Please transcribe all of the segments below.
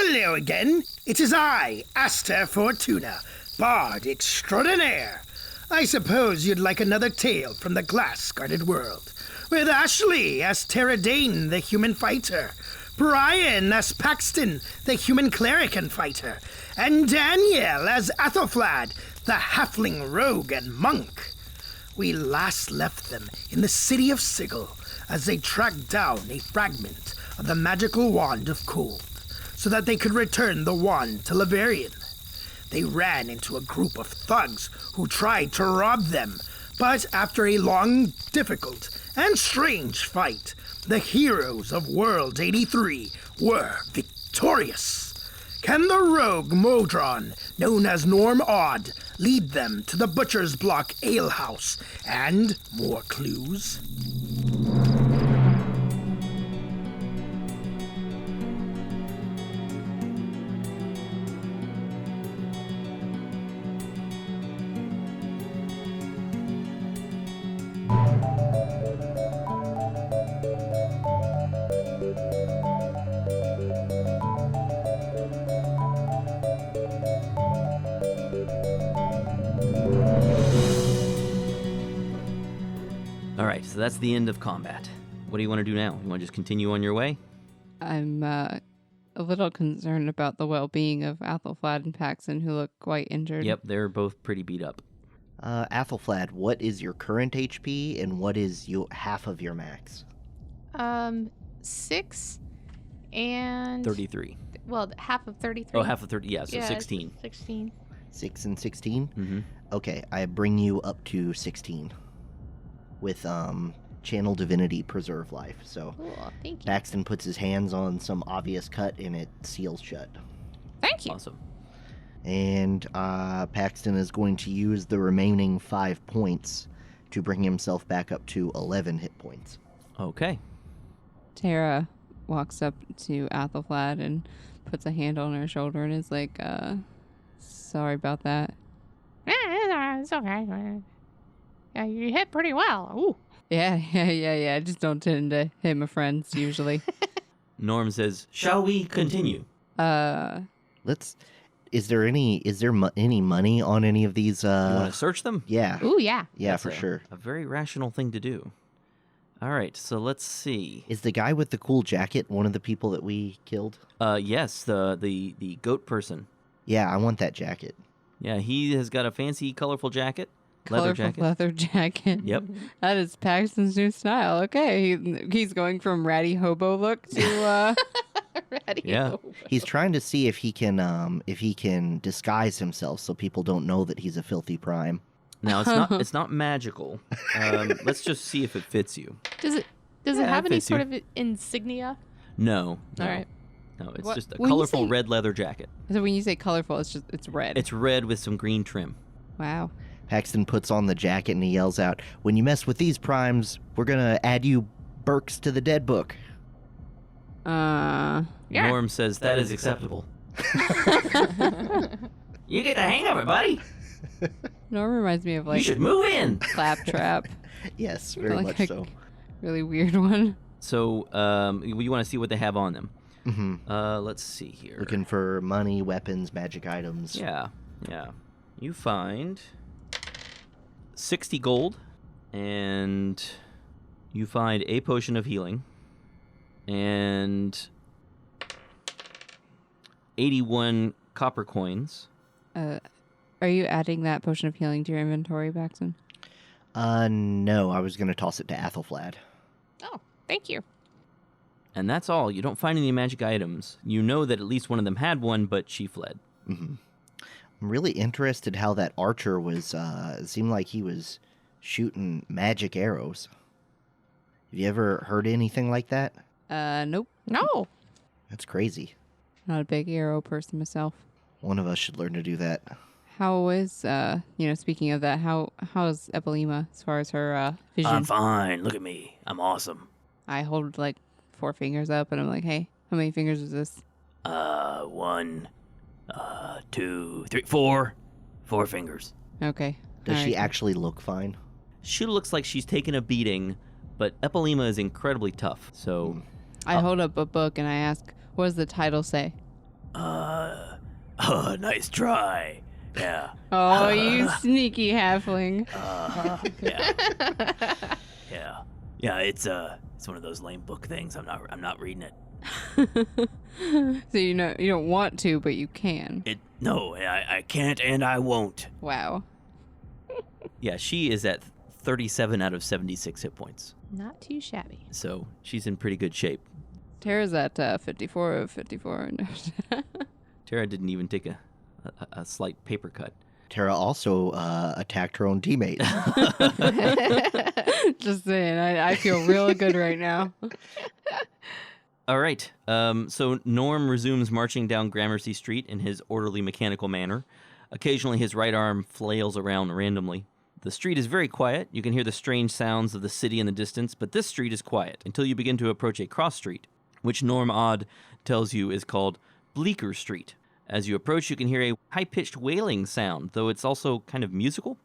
Hello again. It is I, Aster Fortuna, Bard Extraordinaire. I suppose you'd like another tale from the glass-guarded world, with Ashley as Terradane, the human fighter, Brian as Paxton, the human cleric and fighter, and Daniel as Athelflad, the halfling rogue and monk. We last left them in the city of Sigil as they tracked down a fragment of the magical wand of cold, so that they could return the wand to Laverian. They ran into a group of thugs who tried to rob them, but after a long, difficult, and strange fight, the heroes of World 83 were victorious. Can the rogue Modron, known as Norm Od, lead them to the Butcher's Block Alehouse and more clues? Alright, so that's the end of combat. What do you want to do now? You want to just continue on your way? I'm a little concerned about the well-being of Athelflad and Paxton, who look quite injured. Yep, they're both pretty beat up. Athelflad, what is your current HP and what is half of your max? 6 and 33. Well, half of 33. Oh, half of 30, yeah, so 16. 16. 6 and 16? Mm-hmm. Okay, I bring you up to 16 with Channel Divinity Preserve Life. So Cool, thank you. Paxton puts his hands on some obvious cut and it seals shut. Thank you. Awesome. And Paxton is going to use the remaining 5 points to bring himself back up to 11 hit points. Okay. Tara walks up to Athelflad and puts a hand on her shoulder and is like, sorry about that. It's okay. Yeah, you hit pretty well. Ooh. Yeah. I just don't tend to hit my friends usually. Norm says, "Shall we continue?" Is there any money on any of these? You want to search them? Yeah. Ooh, yeah. Yeah, That's for sure. A very rational thing to do. All right, so let's see. Is the guy with the cool jacket one of the people that we killed? Yes, the goat person. Yeah, I want that jacket. Yeah, he has got a fancy, colorful jacket. Leather jacket. Leather jacket. Yep. That is Paxton's new style. Okay, he's going from ratty hobo look to Ready. Yeah. He's trying to see if he can disguise himself so people don't know that he's a filthy prime. Now it's not magical. Let's just see if it fits you. Does it Yeah, have it any fits sort you. of insignia? No. All right. No, it's What- just a when you colorful say- red leather jacket. So when you say colorful, it's red. It's red with some green trim. Wow. Paxton puts on the jacket and he yells out, "When you mess with these primes, we're gonna add you Burks to the dead book." Yeah. Norm says that is acceptable. You get the hang of it, buddy. Norm reminds me of You like should move in. Claptrap. Yes, very Like much a so. Really weird one. So, you want to see what they have on them? Mm-hmm. Let's see here. Looking for money, weapons, magic items. Yeah. You find 60 gold, and you find a potion of healing, and 81 copper coins. Are you adding that potion of healing to your inventory, Paxton? No, I was gonna toss it to Athelflad. Oh, thank you. And that's all. You don't find any magic items. You know that at least one of them had one, but she fled. Mm-hmm. I'm really interested how that archer was, it seemed like he was shooting magic arrows. Have you ever heard anything like that? Nope. No. That's crazy. Not a big arrow person myself. One of us should learn to do that. How is, speaking of that, how's Epilema as far as her vision? I'm fine. Look at me. I'm awesome. I hold like 4 fingers up and I'm like, hey, how many fingers is this? 1, 2, 3, 4. 4 fingers. Okay. Does All she right. actually look fine? She looks like she's taken a beating, but Epilema is incredibly tough. So, I hold up a book and I ask, what does the title say? Nice try. Yeah. Oh, you sneaky halfling. Yeah. Yeah, it's one of those lame book things. I'm not reading it. So you don't want to, but you can. No, I can't and I won't. Wow. Yeah, she is at 37 out of 76 hit points. Not too shabby. So she's in pretty good shape. Tara's at 54 of 54. Tara didn't even take a slight paper cut. Tara also attacked her own teammate. Just saying, I feel real good right now. All right. So Norm resumes marching down Gramercy Street in his orderly mechanical manner. Occasionally his right arm flails around randomly. The street is very quiet. You can hear the strange sounds of the city in the distance, but this street is quiet until you begin to approach a cross street, which Norm Od tells you is called Bleecker Street. As you approach, you can hear a high-pitched wailing sound, though it's also kind of musical,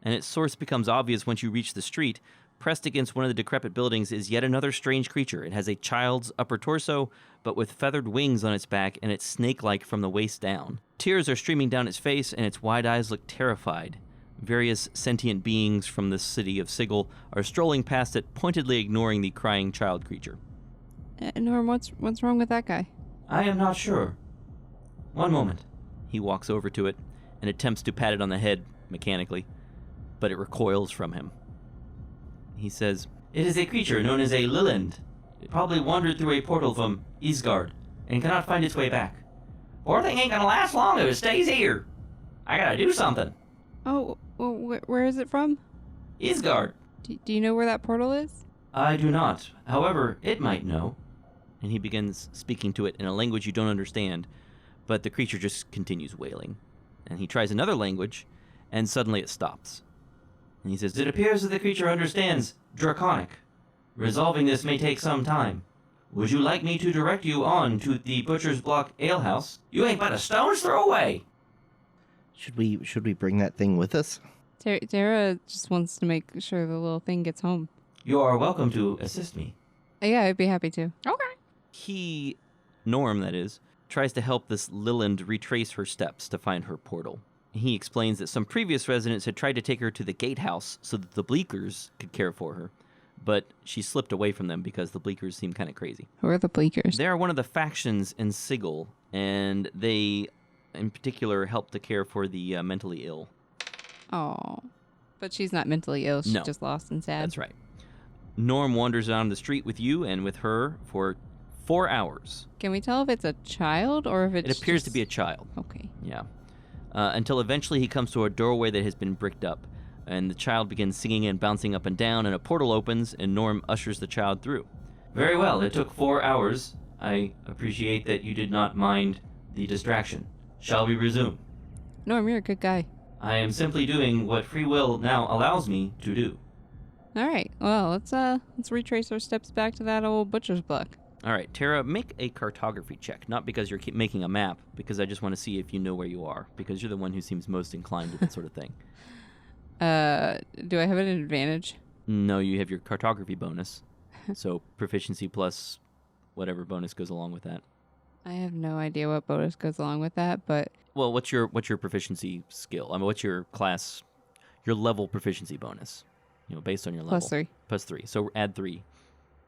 and its source becomes obvious once you reach the street. Pressed against one of the decrepit buildings is yet another strange creature. It has a child's upper torso, but with feathered wings on its back, and it's snake-like from the waist down. Tears are streaming down its face, and its wide eyes look terrified. Various sentient beings from the city of Sigil are strolling past it, pointedly ignoring the crying child creature. Norm, what's wrong with that guy? I am not sure. One moment. He walks over to it and attempts to pat it on the head mechanically, but it recoils from him. He says, "It is a creature known as a Lilland. It probably wandered through a portal from Isgard and cannot find its way back. Poor thing ain't gonna last long if it stays here. I gotta do something." Oh, well, where is it from? Isgard. Do you know where that portal is? I do not. However, it might know. And he begins speaking to it in a language you don't understand, but the creature just continues wailing. And he tries another language, and suddenly it stops. And he says, "It appears that the creature understands Draconic. Resolving this may take some time. Would you like me to direct you on to the Butcher's Block Alehouse? You ain't but a stone's throw away." Should we bring that thing with us? Tara just wants to make sure the little thing gets home. You are welcome to assist me. Yeah, I'd be happy to. Okay. Norm that is, tries to help this Lilland retrace her steps to find her portal. He explains that some previous residents had tried to take her to the gatehouse so that the Bleakers could care for her, but she slipped away from them because the Bleakers seem kind of crazy. Who are the Bleakers? They are one of the factions in Sigil, and they, in particular, help to care for the mentally ill. Oh, but she's not mentally ill. She's just lost and sad. That's right. Norm wanders down the street with you and with her for 4 hours. Can we tell if it's a child or if it's It appears to be a child. Okay. Yeah. Until eventually he comes to a doorway that has been bricked up, and the child begins singing and bouncing up and down, and a portal opens, and Norm ushers the child through. Very well, it took 4 hours. I appreciate that you did not mind the distraction. Shall we resume? Norm, you're a good guy. I am simply doing what free will now allows me to do. All right. Well, let's retrace our steps back to that old butcher's block. All right, Tara, make a cartography check. Not because you're making a map, because I just want to see if you know where you are, because you're the one who seems most inclined to that sort of thing. Do I have an advantage? No, you have your cartography bonus. So proficiency plus whatever bonus goes along with that. I have no idea what bonus goes along with that, but Well, what's your proficiency skill? I mean, what's your class, your level proficiency bonus? You know, based on your level. +3. +3. So add 3.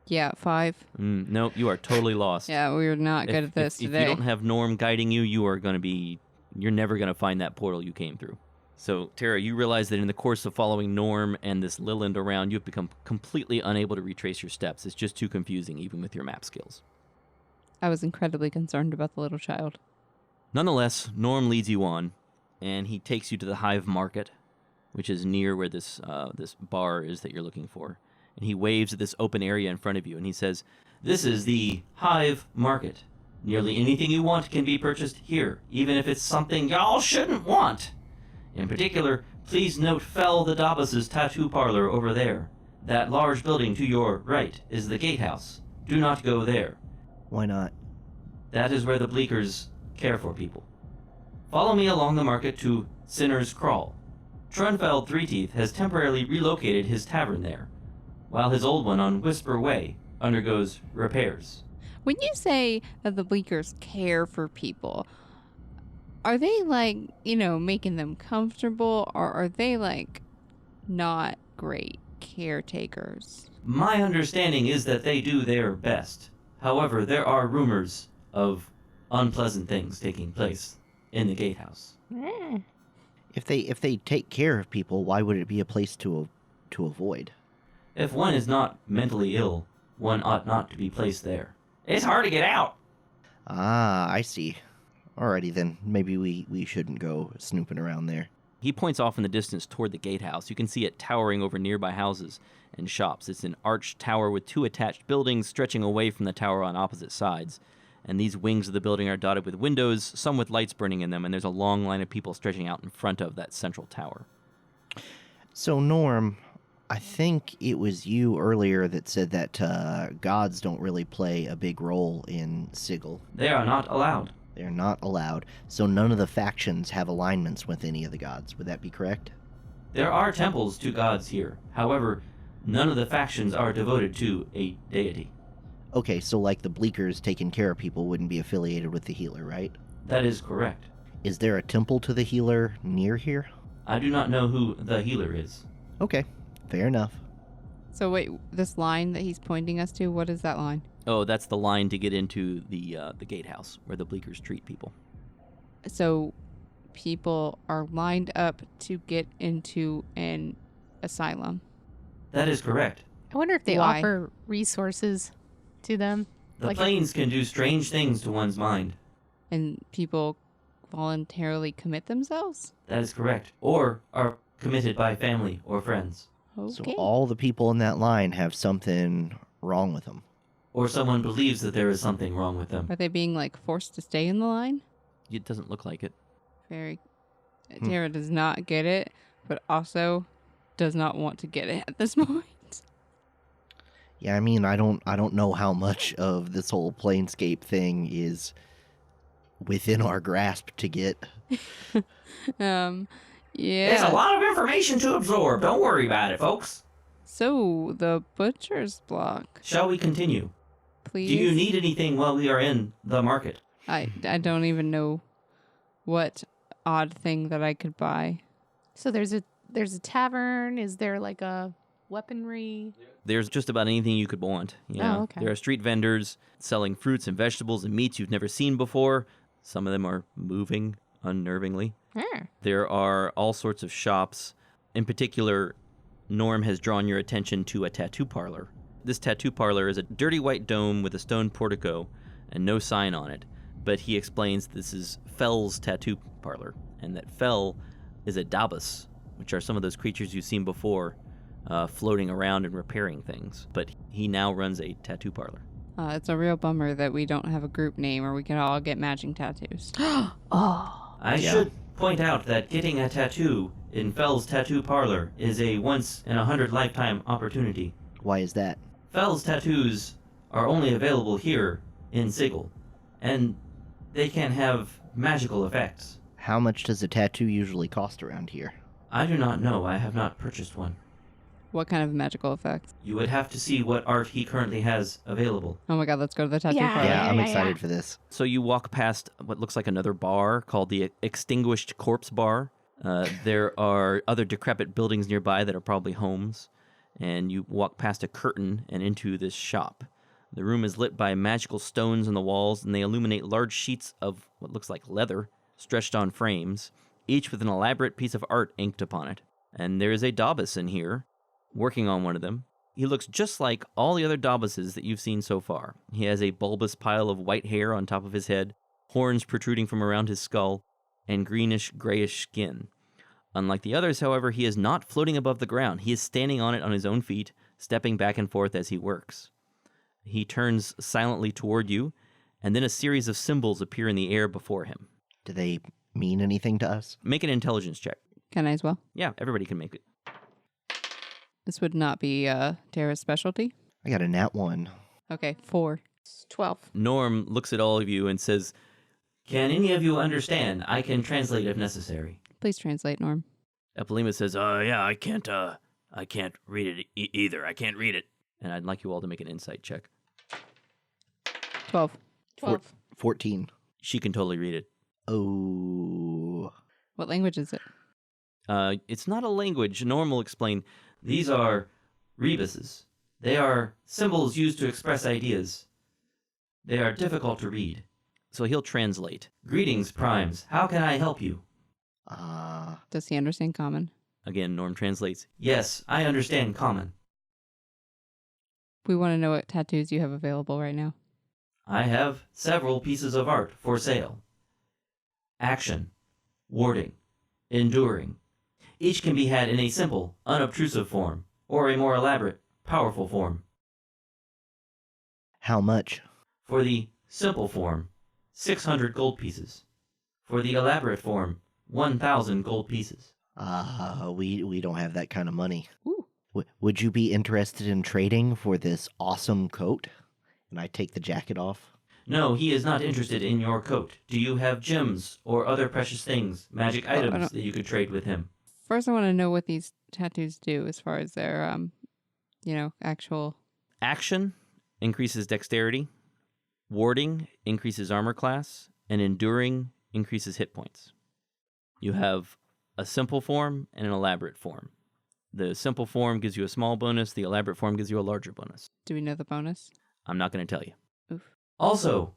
Yeah, 5. No, you are totally lost. Yeah, we're not good at this if today. you don't have Norm guiding you, you're never going to find that portal you came through. So, Tara, you realize that in the course of following Norm and this Lilland around, you've become completely unable to retrace your steps. It's just too confusing, even with your map skills. I was incredibly concerned about the little child. Nonetheless, Norm leads you on, and he takes you to the Hive Market, which is near where this bar is that you're looking for. And he waves at this open area in front of you, and he says, "This is the Hive Market. Nearly anything you want can be purchased here, even if it's something y'all shouldn't want. In particular, please note Fell the Dabbas's tattoo parlor over there. That large building to your right is the gatehouse. Do not go there. Why not? That is where the Bleakers care for people. Follow me along the market to Sinner's Crawl. Trunfeld Three-Teeth has temporarily relocated his tavern there, while his old one on Whisper Way undergoes repairs." When you say that the Bleakers care for people, are they like, making them comfortable, or are they like not great caretakers? My understanding is that they do their best. However, there are rumors of unpleasant things taking place in the gatehouse. Mm. If they take care of people, why would it be a place to avoid? If one is not mentally ill, one ought not to be placed there. It's hard to get out. Ah, I see. Alrighty then, maybe we shouldn't go snooping around there. He points off in the distance toward the gatehouse. You can see it towering over nearby houses and shops. It's an arched tower with 2 attached buildings stretching away from the tower on opposite sides. And these wings of the building are dotted with windows, some with lights burning in them, and there's a long line of people stretching out in front of that central tower. So, Norm, I think it was you earlier that said that gods don't really play a big role in Sigil. They are not allowed. They're not allowed. So none of the factions have alignments with any of the gods. Would that be correct? There are temples to gods here. However, none of the factions are devoted to a deity. Okay, so like the Bleakers taking care of people wouldn't be affiliated with the healer, right? That is correct. Is there a temple to the healer near here? I do not know who the healer is. Okay, fair enough. So wait, this line that he's pointing us to, what is that line? Oh, that's the line to get into the gatehouse where the Bleakers treat people. So people are lined up to get into an asylum. That is correct. I wonder if they Why? offer resources to them. The Like- planes can do strange things to one's mind. And people voluntarily commit themselves? That is correct. Or are committed by family or friends. Okay. So all the people in that line have something wrong with them. Or someone believes that there is something wrong with them. Are they being like forced to stay in the line? It doesn't look like it. Very. Tara does not get it, but also does not want to get it at this point. Yeah, I mean, I don't know how much of this whole planescape thing is within our grasp to get. Yeah. There's a lot of information to absorb. Don't worry about it, folks. So the butcher's block, Shall we continue? please. Do you need anything while we are in the market? I don't even know what odd thing that I could buy. So there's a tavern. Is there like a weaponry? There's just about anything you could want. You know? Oh, okay. There are street vendors selling fruits and vegetables and meats you've never seen before. Some of them are moving unnervingly. There are all sorts of shops. In particular, Norm has drawn your attention to a tattoo parlor. This tattoo parlor is a dirty white dome with a stone portico and no sign on it. But he explains this is Fell's tattoo parlor, and that Fell is a Dabus, which are some of those creatures you've seen before, floating around and repairing things. But he now runs a tattoo parlor. It's a real bummer that we don't have a group name or we can all get matching tattoos. I should point out that getting a tattoo in Fell's tattoo parlor is a once-in-a-100 lifetime opportunity. Why is that? Fell's tattoos are only available here in Sigil, and they can have magical effects. How much does a tattoo usually cost around here? I do not know. I have not purchased one. What kind of magical effects? You would have to see what art he currently has available. Oh my god, let's go to the tattoo Yeah. parlor. Yeah, I'm yeah, excited yeah. for this. So you walk past what looks like another bar called the Extinguished Corpse Bar. There are other decrepit buildings nearby that are probably homes. And you walk past a curtain and into this shop. The room is lit by magical stones on the walls, and they illuminate large sheets of what looks like leather stretched on frames, each with an elaborate piece of art inked upon it. And there is a Dabus in here, working on one of them. He looks just like all the other Dabuses that you've seen so far. He has a bulbous pile of white hair on top of his head, horns protruding from around his skull, and greenish-grayish skin. Unlike the others, however, he is not floating above the ground. He is standing on it on his own feet, stepping back and forth as he works. He turns silently toward you, and then a series of symbols appear in the air before him. Do they mean anything to us? Make an intelligence check. Can I as well? Yeah, everybody can make it. This would not be Tara's specialty. I got a nat 1. Okay, 4. 12. Norm looks at all of you and says, "Can any of you understand? I can translate if necessary." Please translate, Norm. Epilema says, yeah, I can't read it either. I can't read it. And I'd like you all to make an insight check. 12. 12. 14. She can totally read it. Oh. What language is it? It's not a language. Norm will explain. These are rebuses. They are symbols used to express ideas. They are difficult to read. So he'll translate. Greetings, Primes. How can I help you? Does he understand common? Again, Norm translates. Yes, I understand common. We want to know what tattoos you have available right now. I have several pieces of art for sale. Action, warding, enduring. Each can be had in a simple, unobtrusive form, or a more elaborate, powerful form. How much? For the simple form, 600 gold pieces. For the elaborate form, 1,000 gold pieces. We don't have that kind of money. Ooh. Would you be interested in trading for this awesome coat? And I take the jacket off. No, he is not interested in your coat. Do you have gems or other precious things, magic items that you could trade with him? First, I want to know what these tattoos do as far as their, actual... Action increases dexterity. Warding increases armor class. And enduring increases hit points. You have a simple form and an elaborate form. The simple form gives you a small bonus. The elaborate form gives you a larger bonus. Do we know the bonus? I'm not going to tell you. Oof. Also,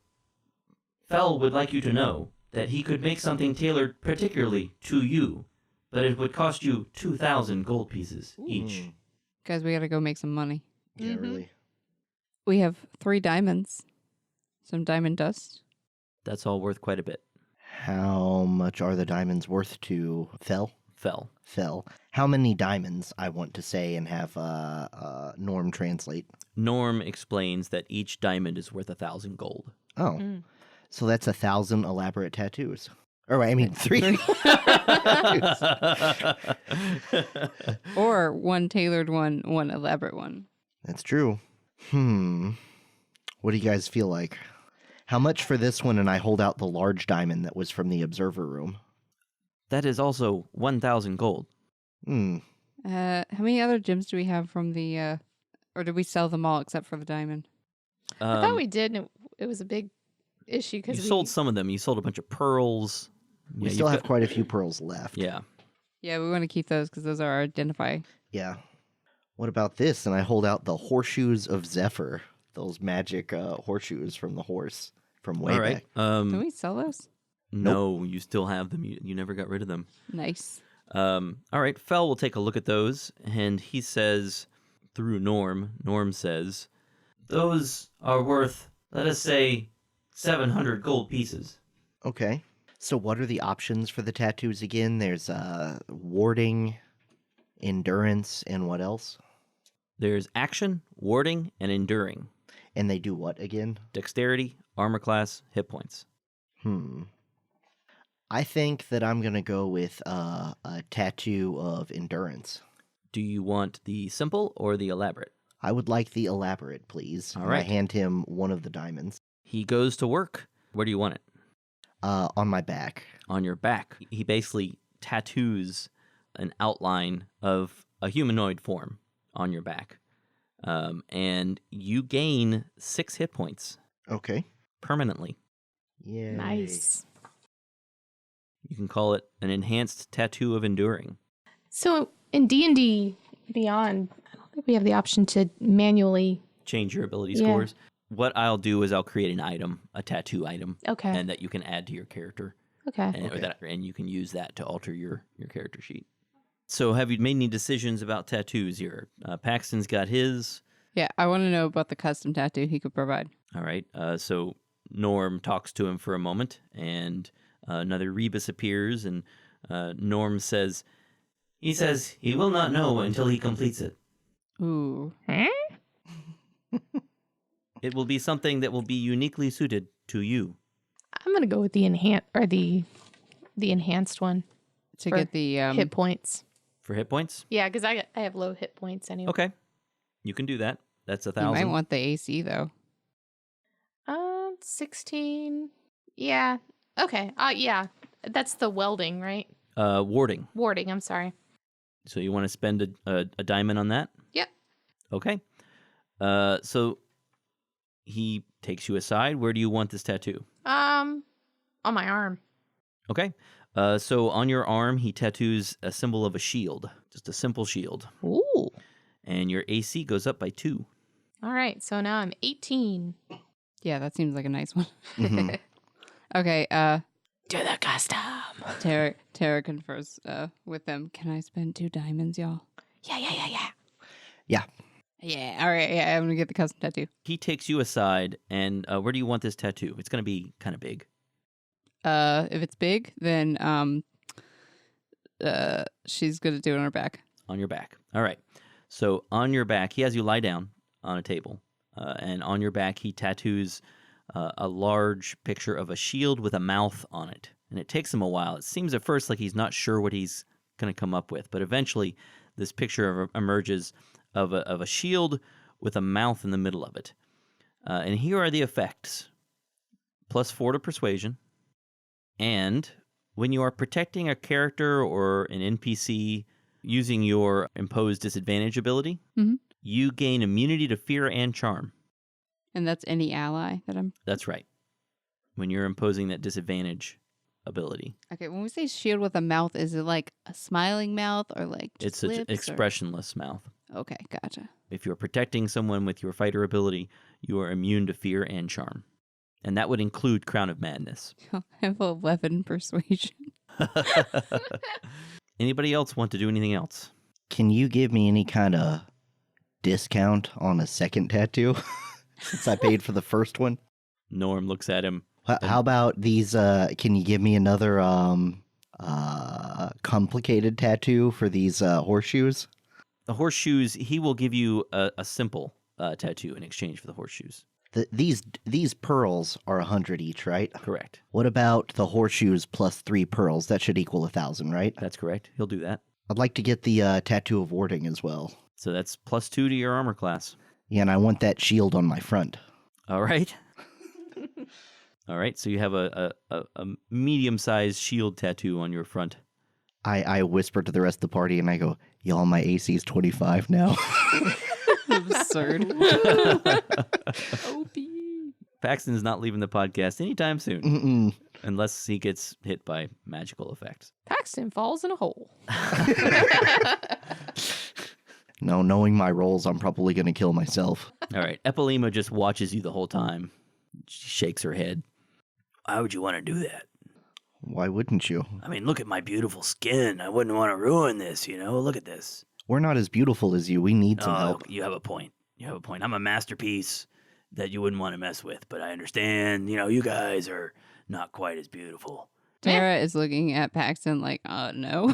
Fell would like you to know that he could make something tailored particularly to you, but it would cost you 2,000 gold pieces each. Guys, we got to go make some money. Yeah, really. We have 3 diamonds. Some diamond dust. That's all worth quite a bit. How much are the diamonds worth to Fell? Fell. How many diamonds, I want to say, and have Norm translate. Norm explains that each diamond is worth 1,000 gold. Oh. So that's 1,000 elaborate tattoos. Or, I mean, 3. Or one tailored one elaborate one. That's true. What do you guys feel like? How much for this one? And I hold out the large diamond that was from the observer room. That is also 1,000 gold. How many other gems do we have from the, or did we sell them all except for the diamond? I thought we did, and it was a big issue because you sold some of them. You sold a bunch of pearls. We still have quite a few pearls left. Yeah. Yeah, we want to keep those because those are our identify. Yeah. What about this? And I hold out the horseshoes of Zephyr. Those magic horseshoes from the horse from way back. Can we sell those? No, you still have them. You never got rid of them. Nice. All right, Fell will take a look at those, and he says, through Norm says, those are worth, let us say, 700 gold pieces. Okay. So what are the options for the tattoos again? There's warding, endurance, and what else? There's action, warding, and enduring. And they do what again? Dexterity, armor class, hit points. I think that I'm going to go with a tattoo of endurance. Do you want the simple or the elaborate? I would like the elaborate, please. All right. I hand him one of the diamonds. He goes to work. Where do you want it? On my back. On your back. He basically tattoos an outline of a humanoid form on your back. And you gain 6 hit points. Okay. Permanently. Yeah. Nice. You can call it an enhanced tattoo of enduring. So in D&D Beyond, I don't think we have the option to manually change your ability scores. What I'll do is I'll create an item, a tattoo item, and that you can add to your character. And you can use that to alter your character sheet. So have you made any decisions about tattoos here? Paxton's got his. Yeah, I want to know about the custom tattoo he could provide. All right. So Norm talks to him for a moment, and another rebus appears, and Norm says, he says he will not know until he completes it. Ooh. It will be something that will be uniquely suited to you. I'm gonna go with the enhanced one To get the hit points. For hit points? Yeah, because I have low hit points anyway. Okay. You can do that. That's 1,000. You might want the AC though. 16. Yeah. Okay. Yeah. That's the welding, right? Warding. Warding. I'm sorry. So you want to spend a diamond on that? Yep. Okay. So he Takes you aside. Where do you want this tattoo? On my arm. Okay. So on your arm, he tattoos a symbol of a shield. Just a simple shield. Ooh. And your AC goes up by 2. All right, so now I'm 18. Yeah, that seems like a nice one. Mhm. Okay, Do the custom. Tara confers with them. Can I spend 2 diamonds, y'all? Yeah. Yeah. Yeah, all right, yeah, I'm gonna get the custom tattoo. He takes you aside, and where do you want this tattoo? It's going to be kind of big. If it's big, then she's gonna do it on her back. On your back. All right. So on your back, he has you lie down on a table. And on your back, he tattoos a large picture of a shield with a mouth on it. And it takes him a while. It seems at first like he's not sure what he's going to come up with. But eventually, this picture emerges of a shield with a mouth in the middle of it. And here are the effects. +4 to persuasion. And when you are protecting a character or an NPC using your imposed disadvantage ability, Mhm. you gain immunity to fear and charm. And that's any ally that I'm... That's right. When you're imposing that disadvantage ability. Okay, when we say shield with a mouth, is it like a smiling mouth or like It's just an lips, or- expressionless mouth. Okay, gotcha. If you're protecting someone with your fighter ability, you are immune to fear and charm. And that would include Crown of Madness. I have 11 persuasion. Anybody else want to do anything else? Can you give me any kind of discount on a second tattoo? Since I paid for the first one. Norm looks at him. How about these? Can you give me another complicated tattoo for these horseshoes? The horseshoes, he will give you a simple tattoo in exchange for the horseshoes. These pearls are 100 each, right? Correct. What about the horseshoes plus 3 pearls? That should equal 1,000, right? That's correct. He'll do that. I'd like to get the tattoo of warding as well. So that's +2 to your armor class. Yeah, and I want that shield on my front. All right. All right. So you have a medium-sized shield tattoo on your front. I whisper to the rest of the party and I go, y'all, my AC's 25 now. Absurd. OP. Paxton's not leaving the podcast anytime soon, Mm-mm. unless he gets hit by magical effects. Paxton falls in a hole. No, knowing my roles, I'm probably going to kill myself. All right. Epilema just watches you the whole time. She shakes her head. Why would you want to do that? Why wouldn't you? I mean, look at my beautiful skin. I wouldn't want to ruin this, you know? Look at this. We're not as beautiful as you. We need some help. You have a point. You have a point. I'm a masterpiece that you wouldn't want to mess with, but I understand, you know, you guys are not quite as beautiful. Tara is looking at Paxton like, no.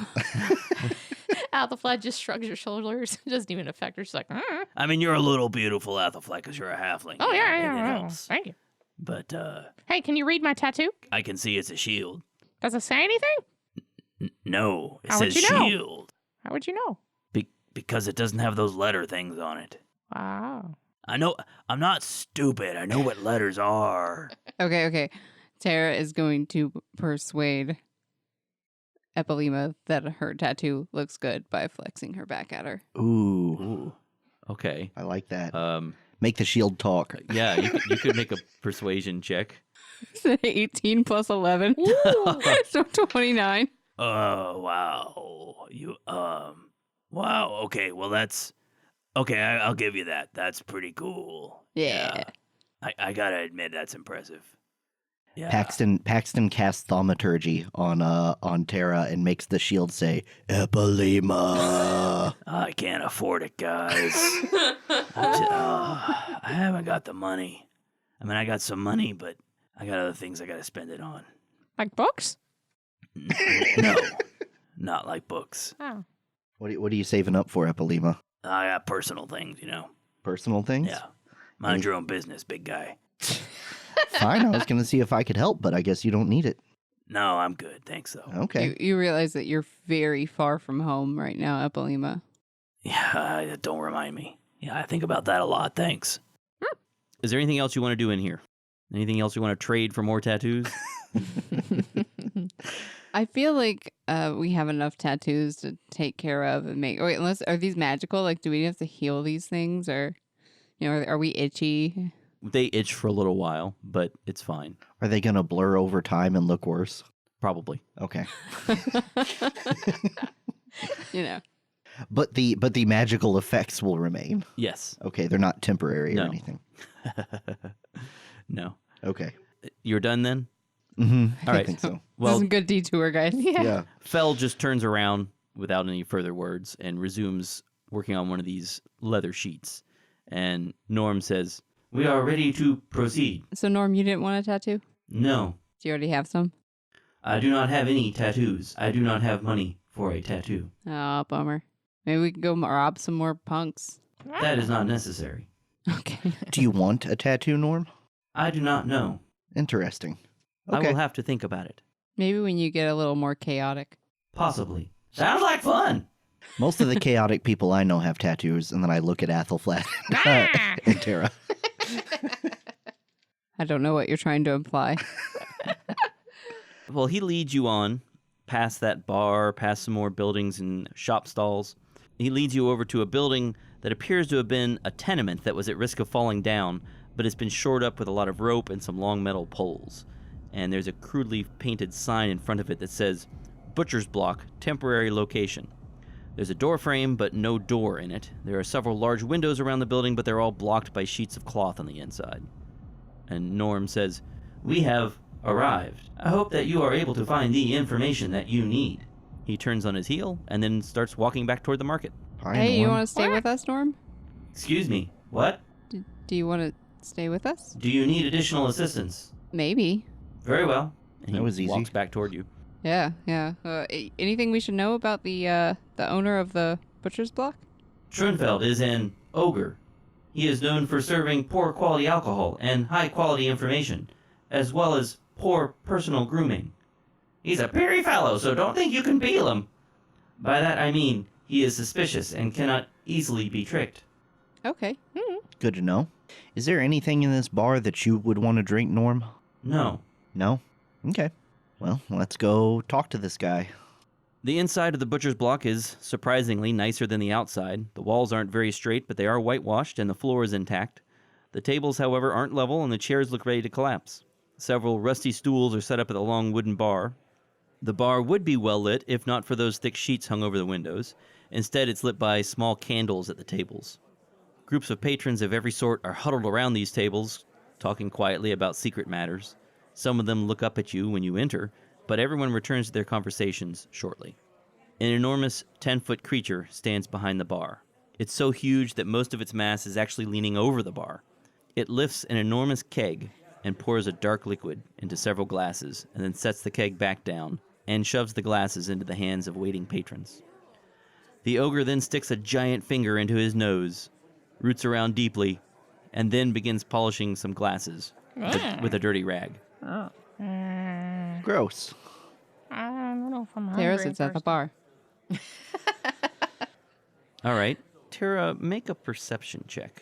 Athelflaed just shrugs her shoulders. It doesn't even affect her. She's like, I mean, you're a little beautiful, Athelflaed, because you're a halfling. oh, It yeah. helps. Thank you. But Hey, can you read my tattoo? I can see it's a shield. Does it say anything? No, it How would says you know? shield. How would you know? Because it doesn't have those letter things on it. Wow. I know, I'm not stupid. I know what letters are. Okay. Tara is going to persuade Epilema that her tattoo looks good by flexing her back at her. Ooh, Ooh. Okay. I like that. Uh, Make the shield talk. Yeah, you could make a persuasion check. 18 plus 11. So 29. Oh, wow. Wow. Okay, well, that's... Okay, I'll give you that. That's pretty cool. Yeah. I gotta admit, that's impressive. Yeah. Paxton casts thaumaturgy on Tara and makes the shield say, Epilema. I can't afford it, guys. I haven't got the money. I mean, I got some money, but I got other things I gotta spend it on. Like books? No, not like books. Oh. What are you saving up for, Epilema? I got personal things, you know. Personal things? Yeah. Mind your own business, big guy. Fine, I was going to see if I could help, but I guess you don't need it. No, I'm good. Thanks, though. Okay. You realize that you're very far from home right now, Epilema. Yeah, don't remind me. Yeah, I think about that a lot. Thanks. Is there anything else you want to do in here? Anything else you want to trade for more tattoos? I feel like we have enough tattoos to take care of and make. Wait, are these magical? Like, do we have to heal these things, or are we itchy? They itch for a little while, but it's fine. Are they going to blur over time and look worse? Probably. Okay. You know. But the magical effects will remain. Yes. Okay, they're not temporary or No. anything. No. Okay. You're done then? Mm-hmm. All I right. think so. This Well, is a good detour, guys. Yeah. Fell just turns around without any further words and resumes working on one of these leather sheets. And Norm says, "We are ready to proceed." So, Norm, you didn't want a tattoo? No, Do you already have some? I do not have any tattoos. I do not have money for a tattoo. Oh, bummer. Maybe we could go rob some more punks. That is not necessary. Okay. Do you want a tattoo, Norm? I do not know. Interesting. I Okay. will have to think about it. Maybe when you get a little more chaotic. Possibly. Sounds like fun. Most of the chaotic people I know have tattoos, and then I look at Athelflaed and Tara. I don't know what you're trying to imply. Well, he leads you on past that bar, past some more buildings and shop stalls. He leads you over to a building that appears to have been a tenement that was at risk of falling down, but it's been shored up with a lot of rope and some long metal poles. And there's a crudely painted sign in front of it that says, "Butcher's Block, temporary location." There's a door frame, but no door in it. There are several large windows around the building, but they're all blocked by sheets of cloth on the inside. And Norm says, "We have arrived. I hope that you are able to find the information that you need." He turns on his heel and then starts walking back toward the market. Hi, Hey, you Norm. want to stay with us, Norm? Excuse me, what? Do you want to stay with us? Do you need additional assistance? Maybe. Very well. And That he was easy. walks back toward you. Yeah, yeah. Anything we should know about the owner of the butcher's block? Trunfeld is an ogre. He is known for serving poor quality alcohol and high quality information, as well as poor personal grooming. He's a peary fellow, so don't think you can peel him. By that I mean he is suspicious and cannot easily be tricked. Okay. Good to know. Is there anything in this bar that you would want to drink, Norm? No. No? Okay. Well, let's go talk to this guy. The inside of the butcher's block is surprisingly nicer than the outside. The walls aren't very straight, but they are whitewashed, and the floor is intact. The tables, however, aren't level, and the chairs look ready to collapse. Several rusty stools are set up at the long wooden bar. The bar would be well lit if not for those thick sheets hung over the windows. Instead, it's lit by small candles at the tables. Groups of patrons of every sort are huddled around these tables, talking quietly about secret matters. Some of them look up at you when you enter, but everyone returns to their conversations shortly. An enormous 10-foot creature stands behind the bar. It's so huge that most of its mass is actually leaning over the bar. It lifts an enormous keg and pours a dark liquid into several glasses, and then sets the keg back down and shoves the glasses into the hands of waiting patrons. The ogre then sticks a giant finger into his nose, roots around deeply, and then begins polishing some glasses with a dirty rag. Gross. I don't know if I'm hungry. Tara sits at the bar. All right. Tara, make a perception check.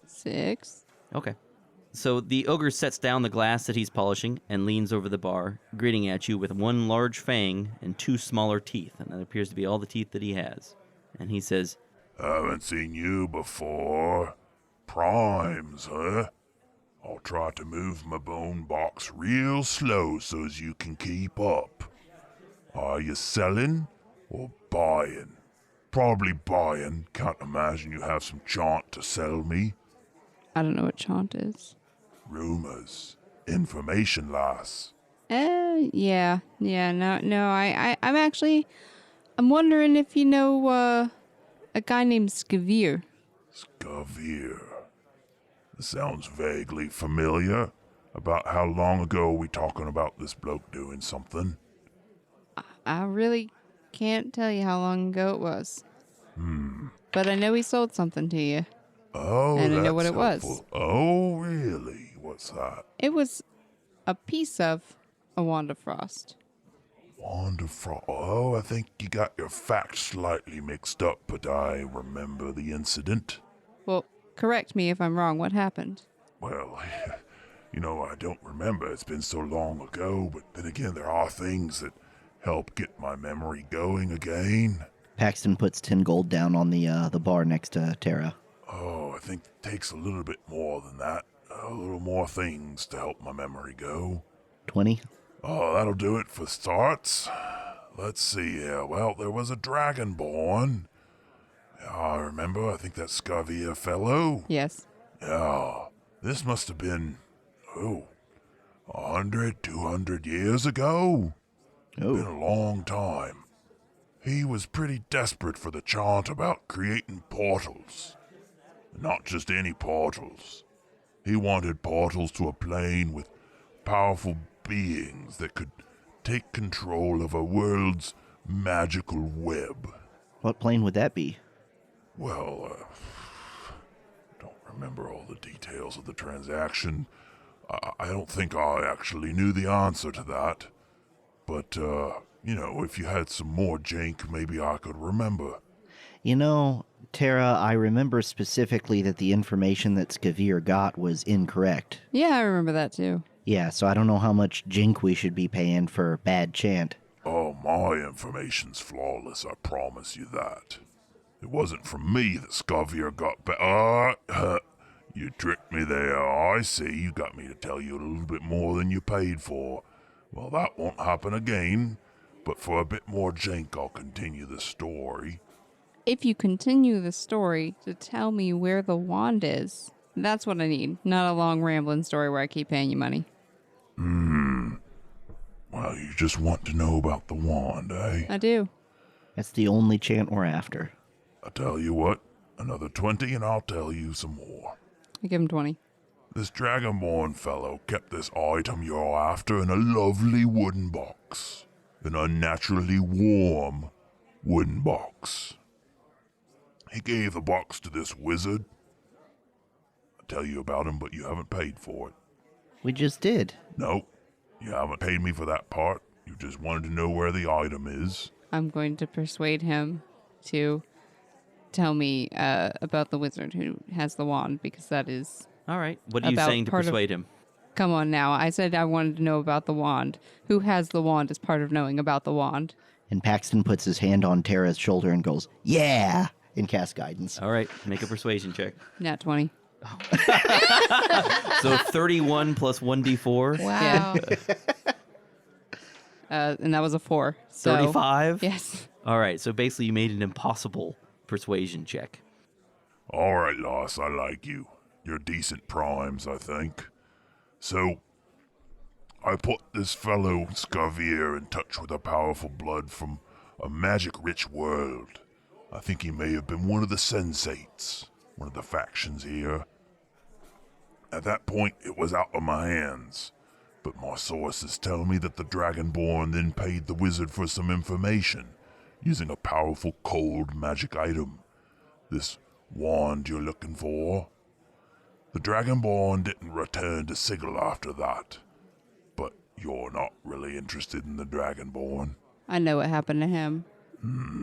6. Okay. So the ogre sets down the glass that he's polishing and leans over the bar, grinning at you with one large fang and 2 smaller teeth. And that appears to be all the teeth that he has. And he says, Haven't seen you before. Primes, huh? I'll try to move my bone box real slow so's you can keep up. Are you selling or buying? Probably buying. Can't imagine you have some chaunt to sell me. I don't know what chaunt is. Rumors. Information, lass. Yeah. No, I'm wondering if you know, a guy named Skavir. Skavir. Sounds vaguely familiar. About how long ago are we talking about this bloke doing something? I really can't tell you how long ago it was. But I know he sold something to you. Oh, And I know that's what it was. helpful. Oh, really? What's that? It was a piece of a wand of frost. Wonderful. Oh, I think you got your facts slightly mixed up, but I remember the incident. Well, correct me if I'm wrong. What happened? Well, I don't remember. It's been so long ago, but then again, there are things that help get my memory going again. Paxton puts 10 gold down on the bar next to Tara. Oh, I think it takes a little bit more than that. a little more things to help my memory go. 20. Oh, that'll do it for starts. Let's see here. Well, there was a dragonborn. I remember. I think that Scavier fellow. Yes. Yeah. This must have been, 100, 200 years ago. Been a long time. He was pretty desperate for the chant about creating portals. Not just any portals. He wanted portals to a plane with powerful beings that could take control of a world's magical web. What plane would that be? Well, don't remember all the details of the transaction. I don't think I actually knew the answer to that. But, if you had some more jank, maybe I could remember. Tara, I remember specifically that the information that Scavier got was incorrect. Yeah, I remember that too. Yeah, so I don't know how much jink we should be paying for bad chant. Oh, my information's flawless, I promise you that. It wasn't from me that Scavier got you tricked me there. I see. You got me to tell you a little bit more than you paid for. Well, that won't happen again, but for a bit more jank, I'll continue the story. If you continue the story to tell me where the wand is, that's what I need. Not a long rambling story where I keep paying you money. Well, you just want to know about the wand, eh? I do. That's the only chant we're after. I tell you what, another 20 and I'll tell you some more. I give him 20. This dragonborn fellow kept this item you're after in a lovely wooden box. An unnaturally warm wooden box. He gave the box to this wizard. I'll tell you about him, but you haven't paid for it. We just did. Nope, you haven't paid me for that part. You just wanted to know where the item is. I'm going to persuade him to tell me about the wizard who has the wand, because that is... All right. What are you About saying to part of- persuade him? Come on now. I said I wanted to know about the wand. Who has the wand is part of knowing about the wand. And Paxton puts his hand on Tara's shoulder and goes, yeah, and casts guidance. All right. Make a persuasion check. Nat 20. So 31 plus 1d4. Wow. And that was a 4. So, 35? Yes. All right. So basically, you made an impossible persuasion check. All right, Loss, I like you. You're decent primes, I think. So, I put this fellow Scavier in touch with a powerful blood from a magic-rich world. I think he may have been one of the sensates, one of the factions here. At that point, it was out of my hands, but my sources tell me that the Dragonborn then paid the wizard for some information, using a powerful cold magic item. This wand you're looking for. The Dragonborn didn't return to Sigil after that. But you're not really interested in the Dragonborn. I know what happened to him.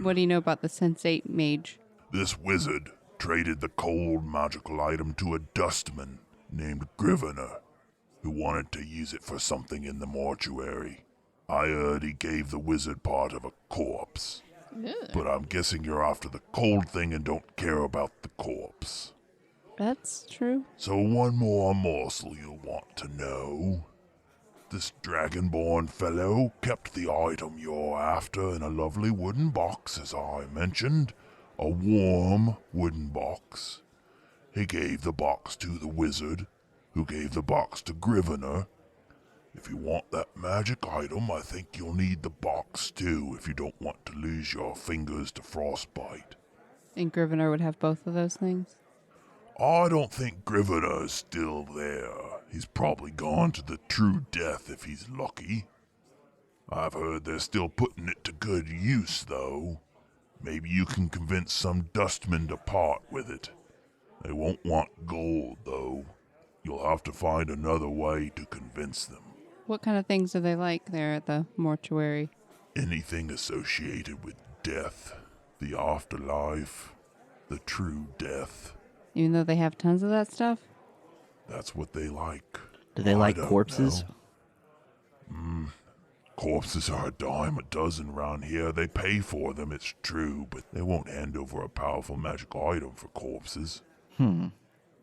What do you know about the Sensate mage? This wizard traded the cold magical item to a dustman named Grivener, who wanted to use it for something in the mortuary. I heard he gave the wizard part of a corpse. But I'm guessing you're after the cold thing and don't care about the corpse. That's true. So one more morsel you'll want to know. This dragonborn fellow kept the item you're after in a lovely wooden box, as I mentioned. A warm wooden box. He gave the box to the wizard, who gave the box to Grivener. If you want that magic item, I think you'll need the box too, if you don't want to lose your fingers to frostbite. And Grivener would have both of those things? I don't think Grivener's still there. He's probably gone to the true death if he's lucky. I've heard they're still putting it to good use, though. Maybe you can convince some dustman to part with it. They won't want gold, though. You'll have to find another way to convince them. What kind of things do they like there at the mortuary? Anything associated with death, the afterlife, the true death. Even though they have tons of that stuff? That's what they like. Do they I like don't corpses? know. Corpses are a dime a dozen around here. They pay for them, it's true, but they won't hand over a powerful magic item for corpses.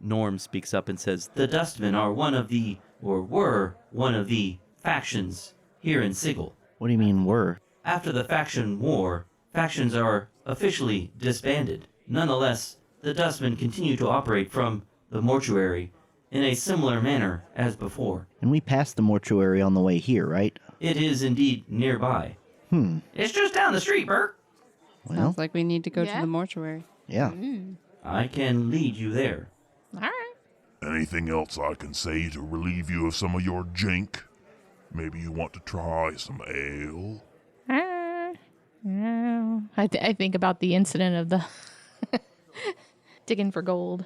Norm speaks up and says, "The Dustmen are one of the, or were one of the, factions here in Sigil. What do you mean were? After the faction war, factions are officially disbanded. Nonetheless, the Dustmen continue to operate from the mortuary in a similar manner as before. And we passed the mortuary on the way here, right? It is indeed nearby. It's just down the street, Bert. Well, Sounds like we need to go to Yeah. the mortuary. yeah. I can lead you there." All right. Anything else I can say to relieve you of some of your jink? Maybe you want to try some ale? No. I think about the incident of the digging for gold.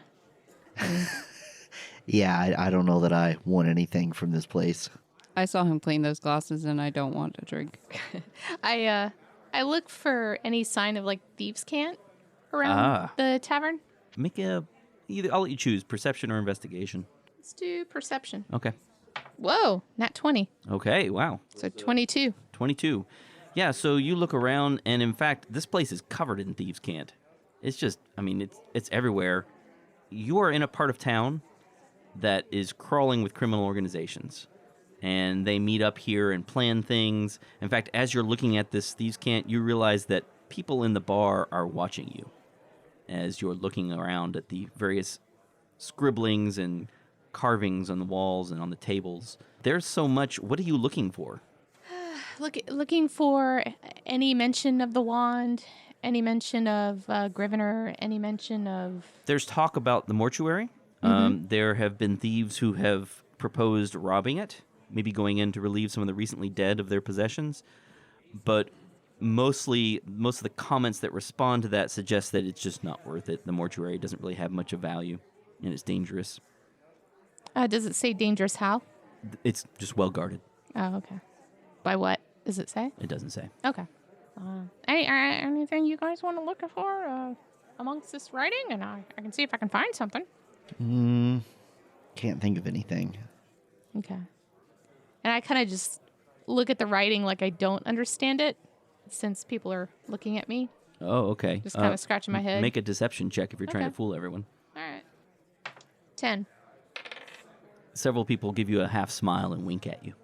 Yeah, I don't know that I want anything from this place. I saw him clean those glasses and I don't want to drink. I look for any sign of like thieves' cant around the tavern. Make a, either, I'll let you choose, perception or investigation. Let's do perception. Okay. Whoa, nat 20. Okay, wow. So 22. 22. Yeah, so you look around, and in fact, this place is covered in thieves' cant. It's just, I mean, it's everywhere. You are in a part of town that is crawling with criminal organizations, and they meet up here and plan things. In fact, as you're looking at this thieves' cant, you realize that people in the bar are watching you as you're looking around at the various scribblings and carvings on the walls and on the tables. There's so much. What are you looking for? Looking for any mention of the wand, any mention of Grivener, any mention of... There's talk about the mortuary. There have been thieves who have proposed robbing it, maybe going in to relieve some of the recently dead of their possessions. But most of the comments that respond to that suggest that it's just not worth it. The mortuary doesn't really have much of value, and it's dangerous. Does it say dangerous how? It's just well guarded. Oh, okay. By what does it say? It doesn't say. Okay. Anything you guys want to look for amongst this writing? And I can see if I can find something. Can't think of anything. Okay. And I kind of just look at the writing like I don't understand it, since people are looking at me. Oh, okay. Just kind of scratching my head. Make a deception check if you're trying to Okay. fool everyone. All right. 10. Several people give you a half smile and wink at you.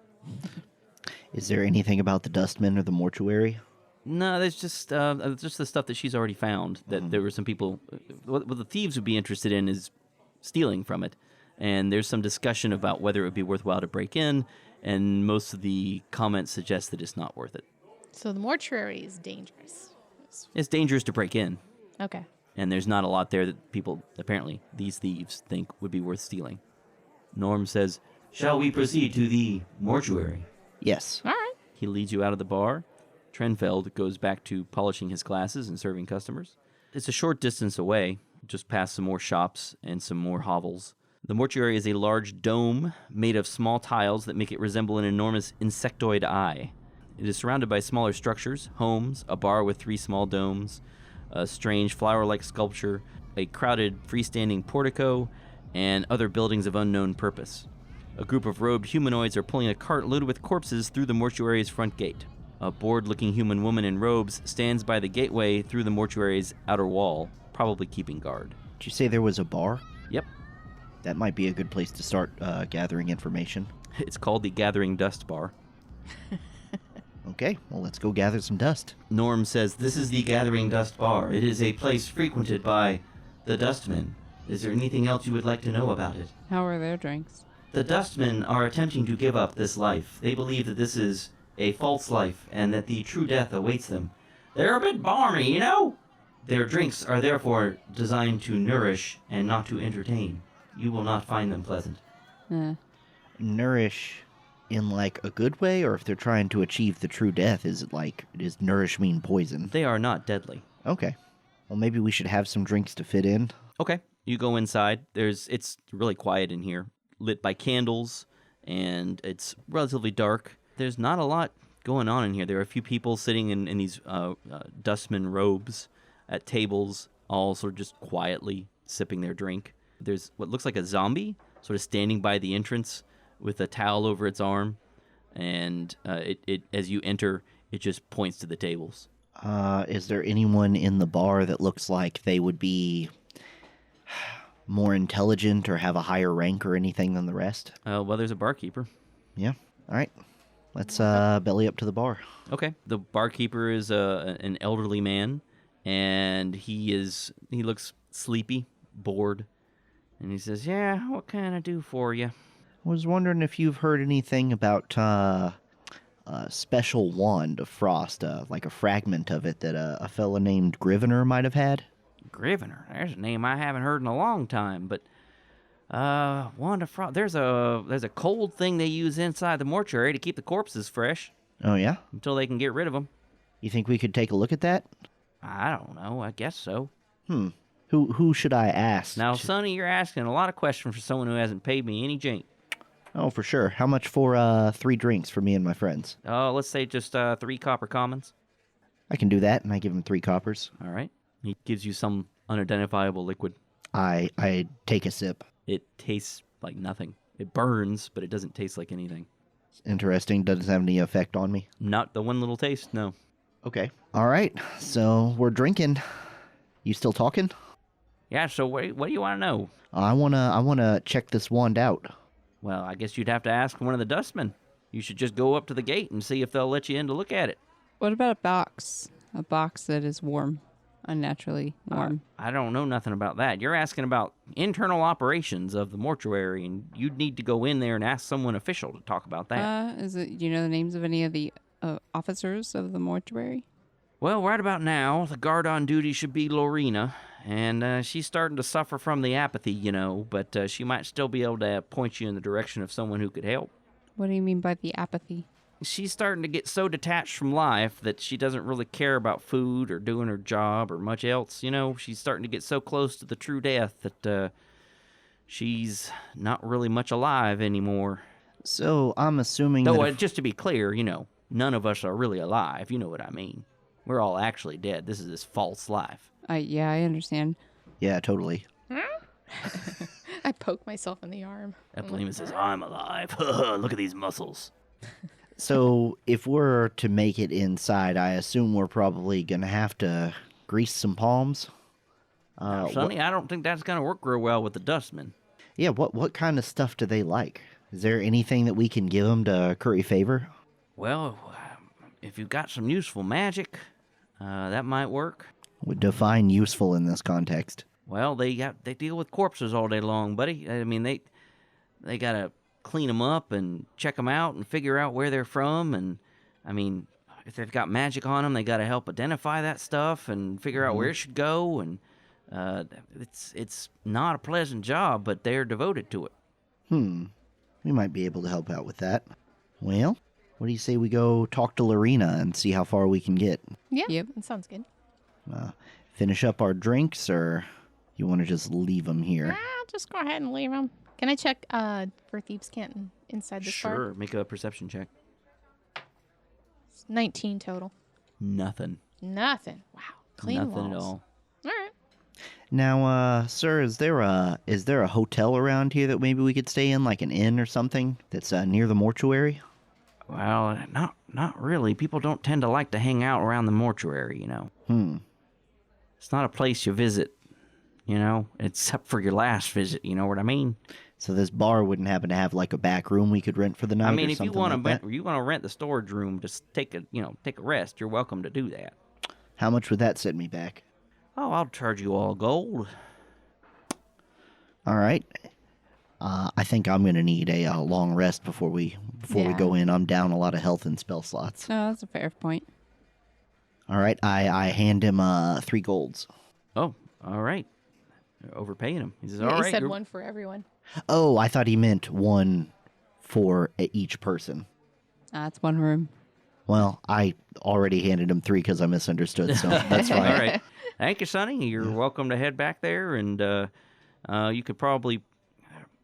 Is there anything about the dustmen or the mortuary? No, there's just the stuff that she's already found. That there were some people. What the thieves would be interested in is stealing from it, and there's some discussion about whether it would be worthwhile to break in. And most of the comments suggest that it's not worth it. So the mortuary is dangerous. It's dangerous to break in, Okay. and there's not a lot there that people, apparently, these thieves think would be worth stealing. Norm says, "Shall we proceed to the mortuary?" Yes. All right. He leads you out of the bar. Trunfeld goes back to polishing his glasses and serving customers. It's a short distance away, just past some more shops and some more hovels. The mortuary is a large dome made of small tiles that make it resemble an enormous insectoid eye. It is surrounded by smaller structures, homes, a bar with 3 small domes, a strange flower-like sculpture, a crowded freestanding portico, and other buildings of unknown purpose. A group of robed humanoids are pulling a cart loaded with corpses through the mortuary's front gate. A bored-looking human woman in robes stands by the gateway through the mortuary's outer wall, probably keeping guard. Did you say there was a bar? Yep, That might be a good place to start gathering information. it's called the Gathering Dust Bar. Okay, well, let's go gather some dust. Norm says, "This is the Gathering Dust Bar. It is a place frequented by the Dustmen. Is there anything else you would like to know about it?" How are their drinks? The Dustmen are attempting to give up this life. They believe that this is a false life and that the true death awaits them. They're a bit balmy, you know? Their drinks are therefore designed to nourish and not to entertain. You will not find them pleasant. Nourish in, like, a good way, or if they're trying to achieve the true death, is it like, does nourish mean poison? They are not deadly. Okay. Well, maybe we should have some drinks to fit in. Okay, you go inside. It's really quiet in here, lit by candles, and it's relatively dark. There's not a lot going on in here. There are a few people sitting in these dustman robes at tables, all sort of just quietly sipping their drink. There's what looks like a zombie sort of standing by the entrance with a towel over its arm, and it as you enter, it just points to the tables. Is there anyone in the bar that looks like they would be more intelligent or have a higher rank or anything than the rest? Well, there's a barkeeper. Yeah. All right. Let's belly up to the bar. Okay. The barkeeper is an elderly man, and he looks sleepy, bored, and he says, "Yeah, what can I do for you?" I was wondering if you've heard anything about a special wand of frost, like a fragment of it that a fella named Grivener might have had. Grivener. There's a name I haven't heard in a long time, but Wand of Frost. There's a cold thing they use inside the mortuary to keep the corpses fresh Oh, yeah? until they can get rid of them. You think we could take a look at that? I don't know. I guess so. Who should I ask? Now, Sonny, you're asking a lot of questions for someone who hasn't paid me any jink. Oh, for sure. How much for 3 drinks for me and my friends? Let's say just 3 copper commons. I can do that, and I give him 3 coppers. All right. He gives you some unidentifiable liquid. I take a sip. It tastes like nothing. It burns, but it doesn't taste like anything. Interesting. Doesn't have any effect on me. Not the one little taste, no. Okay. All right. So we're drinking. You still talking? Yeah, so what do you want to know? I wanna check this wand out. Well, I guess you'd have to ask one of the dustmen. You should just go up to the gate and see if they'll let you in to look at it. What about a box? A box that is warm, unnaturally warm. I don't know nothing about that. You're asking about internal operations of the mortuary, and you'd need to go in there and ask someone official to talk about that. Do you know the names of any of the officers of the mortuary? Well, right about now, the guard on duty should be Lorena, and she's starting to suffer from the apathy, but she might still be able to point you in the direction of someone who could help. What do you mean by the apathy? She's starting to get so detached from life that she doesn't really care about food or doing her job or much else. She's starting to get so close to the true death that she's not really much alive anymore. So I'm assuming Though, that just to be clear, none of us are really alive. You know what I mean. We're all actually dead. This is this false life. Yeah, I understand. Yeah, totally. I poke myself in the arm. Eponema says, "I'm alive. Look at these muscles." So if we're to make it inside, I assume we're probably gonna have to grease some palms. Sonny, I don't think that's going to work real well with the dustmen. Yeah, what kind of stuff do they like? Is there anything that we can give them to curry favor? Well, if you've got some useful magic, that might work. Would define useful in this context. Well, they deal with corpses all day long, buddy. I mean, they got to clean them up and check them out and figure out where they're from. And, I mean, if they've got magic on them, they got to help identify that stuff and figure out where it should go. And it's not a pleasant job, but they're devoted to it. We might be able to help out with that. Well, what do you say we go talk to Lorena and see how far we can get? Yeah, Yep. that sounds good. Finish up our drinks, or you want to just leave them here? I'll just go ahead and leave them. Can I check for Thieves' Canton inside this bar? Sure, make a perception check. It's 19 total. Nothing. Nothing. Wow. Clean Nothing walls. at all. All right. Now, sir, is there a hotel around here that maybe we could stay in, like an inn or something that's near the mortuary? Well, not really. People don't tend to like to hang out around the mortuary, It's not a place you visit, except for your last visit, you know what I mean? So this bar wouldn't happen to have like a back room we could rent for the night. I mean, or if you something want like to that? rent the storage room to take a rest, you're welcome to do that. How much would that set me back? Oh, I'll charge you all gold. All right. I think I'm gonna need a long rest before we Yeah. go in. I'm down a lot of health and spell slots. No, that's a fair point. All right. I hand him 3 golds. Oh, all right. You're overpaying him. He says, Yeah, all he right. said you're- one for everyone. Oh, I thought he meant 1 for each person. That's one room. Well, I already handed him 3 because I misunderstood, so that's All fine. right. Thank you, Sonny. You're welcome to head back there, and you could probably.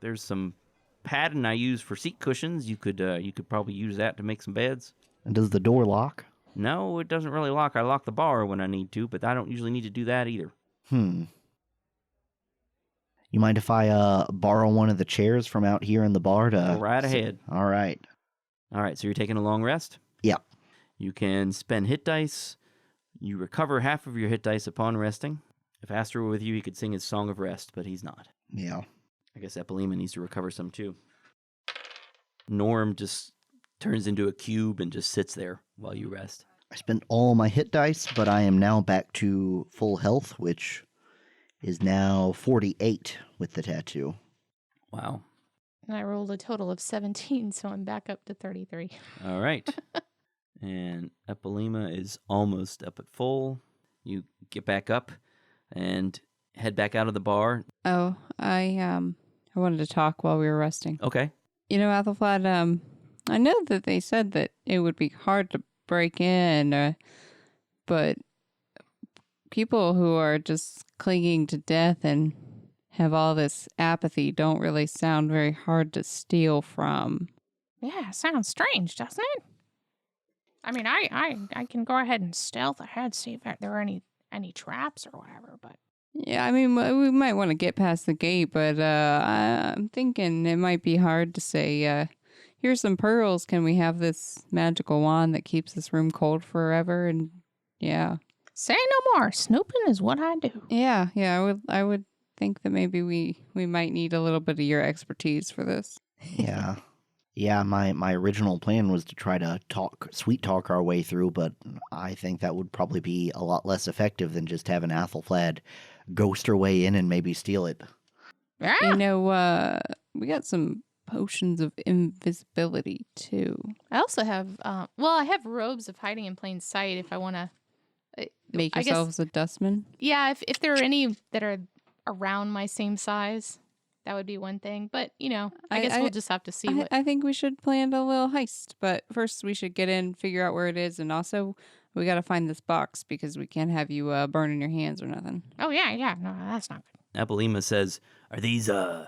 There's some padding I use for seat cushions. You could probably use that to make some beds. And does the door lock? No, it doesn't really lock. I lock the bar when I need to, but I don't usually need to do that either. You mind if I borrow one of the chairs from out here in the bar to... Go right ahead. All right. All right, so you're taking a long rest? Yeah. You can spend hit dice. You recover half of your hit dice upon resting. If Astor were with you, he could sing his Song of Rest, but he's not. Yeah. I guess Epilema needs to recover some too. Norm just turns into a cube and just sits there while you rest. I spent all my hit dice, but I am now back to full health, which is now 48 with the tattoo. Wow. And I rolled a total of 17, so I'm back up to 33. All right. And Epilema is almost up at full. You get back up and head back out of the bar. Oh, I wanted to talk while we were resting. Okay. You know, Athelflaed, I know that they said that it would be hard to break in, but people who are just clinging to death and have all this apathy don't really sound very hard to steal from. Yeah, sounds strange, doesn't it? I mean, I can go ahead and stealth ahead, see if there are any traps or whatever, but... Yeah, I mean, we might want to get past the gate, but I'm thinking it might be hard to say, here's some pearls. Can we have this magical wand that keeps this room cold forever? And yeah. Say no more. Snooping is what I do. Yeah, I would think that maybe we might need a little bit of your expertise for this. Yeah. Yeah, my original plan was to try to sweet talk our way through, but I think that would probably be a lot less effective than just having Athelflaed ghost her way in and maybe steal it. Yeah. You know, we got some potions of invisibility too. I also have, I have robes of hiding in plain sight if I want to... Make I guess- yourselves a dustman. Yeah, if there are any that are around my same size, that would be one thing. But, I guess we'll just have to see what... I think we should plan a little heist, but first we should get in, figure out where it is, and also we got to find this box because we can't have you burning your hands or nothing. Oh, yeah. No, that's not good. Epilema says, "Are these so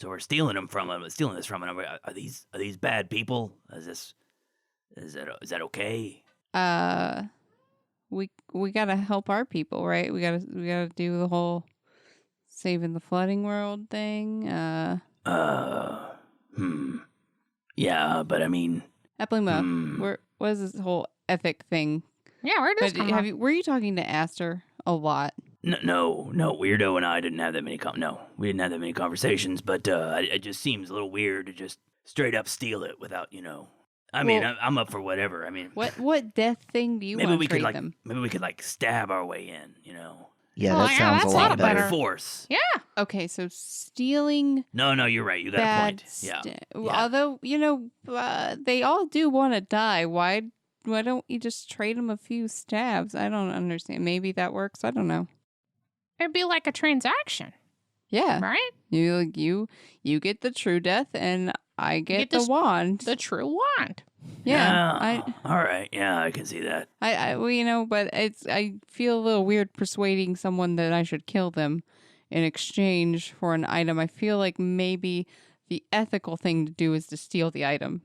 we're stealing this from them? Are these bad people? Is that okay?" We got to help our people, right? We got to do the whole saving the flooding world thing. Yeah, but I mean, Epilema, what is this whole ethic thing? Yeah, where does come from? Were you talking to Aster a lot? No, Weirdo and I didn't have that many we didn't have that many conversations, but it just seems a little weird to just straight up steal it without, I mean, I'm up for whatever. I mean, what death thing do you want to trade them? Maybe we could stab our way in, Yeah, Oh, that yeah, sounds that's a a lot lot better. better. Force. Yeah. Okay, so stealing No, you're right. You got a bad point. Yeah. Yeah. Although, they all do want to die. Why don't you just trade them a few stabs? I don't understand. Maybe that works. I don't know. It'd be like a transaction, Yeah. right? You get the true death and I get the wand. The true wand. Yeah. All right. Yeah, I can see that. But I feel a little weird persuading someone that I should kill them in exchange for an item. I feel like maybe the ethical thing to do is to steal the item.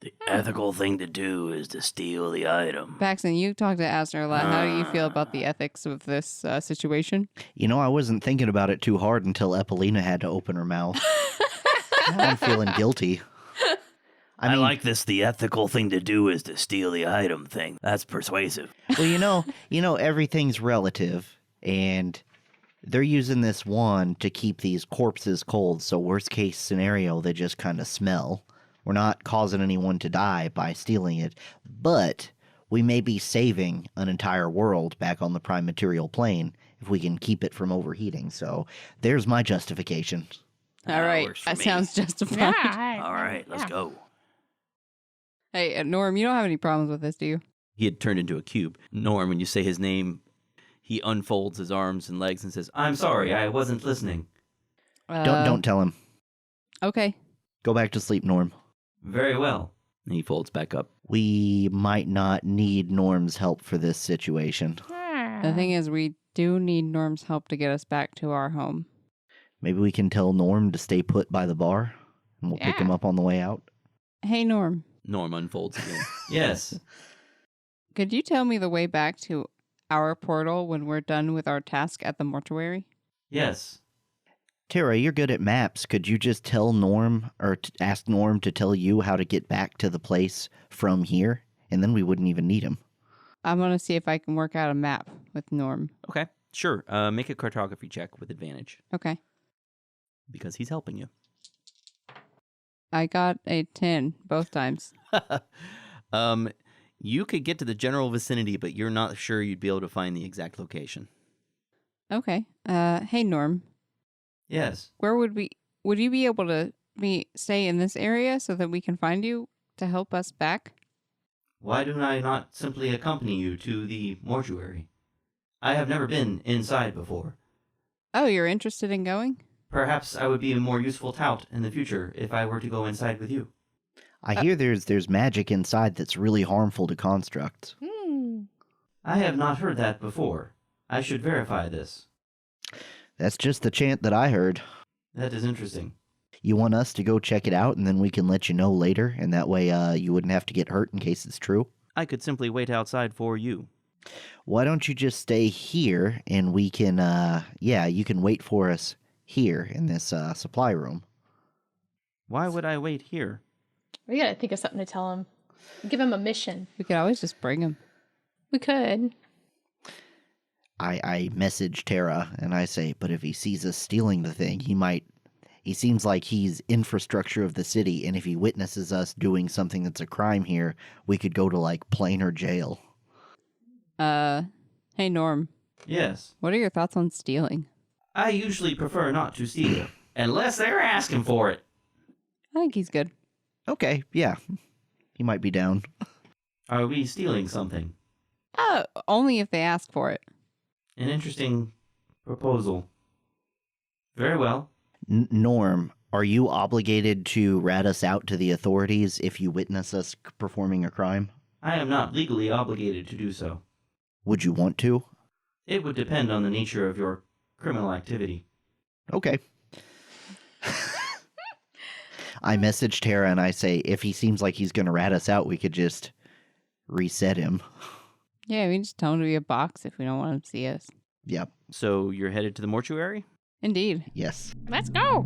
The ethical thing to do is to steal the item. Paxton, you talked to Asner a lot. How do you feel about the ethics of this situation? I wasn't thinking about it too hard until Epilena had to open her mouth. Now I'm feeling guilty. I mean, like this. The ethical thing to do is to steal the item thing. That's persuasive. well, everything's relative, and they're using this wand to keep these corpses cold. So worst case scenario, they just kind of smell. We're not causing anyone to die by stealing it, but we may be saving an entire world back on the prime material plane if we can keep it from overheating. So there's my justification. All right. Works for That me. sounds justified. Yeah. All right, let's go. Hey, Norm, you don't have any problems with this, do you? He had turned into a cube. Norm, when you say his name, he unfolds his arms and legs and says, "I'm sorry, I wasn't listening." Don't tell him. Okay. Go back to sleep, Norm. Very well. And he folds back up. We might not need Norm's help for this situation. The thing is, we do need Norm's help to get us back to our home. Maybe we can tell Norm to stay put by the bar, and we'll pick him up on the way out. Hey, Norm. Norm unfolds again. Yes. Could you tell me the way back to our portal when we're done with our task at the mortuary? Yes. Tara, you're good at maps. Could you just tell Norm, or ask Norm to tell you how to get back to the place from here? And then we wouldn't even need him. I'm going to see if I can work out a map with Norm. Okay. Sure. Make a cartography check with advantage. Okay. because he's helping you. I got a 10 both times. You could get to the general vicinity, but you're not sure you'd be able to find the exact location. Okay. Hey, Norm. Yes. Where would you be able to stay in this area so that we can find you to help us back? Why do I not simply accompany you to the mortuary? I have never been inside before. Oh, you're interested in going? Perhaps I would be a more useful tout in the future if I were to go inside with you. I hear there's magic inside that's really harmful to constructs. I have not heard that before. I should verify this. That's just the chant that I heard. That is interesting. You want us to go check it out, and then we can let you know later, and that way you wouldn't have to get hurt in case it's true? I could simply wait outside for you. Why don't you just stay here, and we can, you can wait for us here in this supply room. Why would I wait here? We gotta think of something to tell him. Give him a mission. We could always just bring him. We could. I message Tara, and I say, but if he sees us stealing the thing, he seems like he's infrastructure of the city, and if he witnesses us doing something that's a crime here, we could go to, like, plane or jail. Hey, Norm. Yes. What are your thoughts on stealing? I usually prefer not to steal, unless they're asking for it. I think he's good. Okay, yeah. He might be down. Are we stealing something? Only if they ask for it. An interesting proposal. Very well. Norm, are you obligated to rat us out to the authorities if you witness us performing a crime? I am not legally obligated to do so. Would you want to? It would depend on the nature of your criminal activity. Okay. I message Tara and I say, if he seems like he's going to rat us out, we could just reset him. Yeah, we can just tell him to be a box if we don't want him to see us. Yep. So you're headed to the mortuary? Indeed. Yes. Let's go.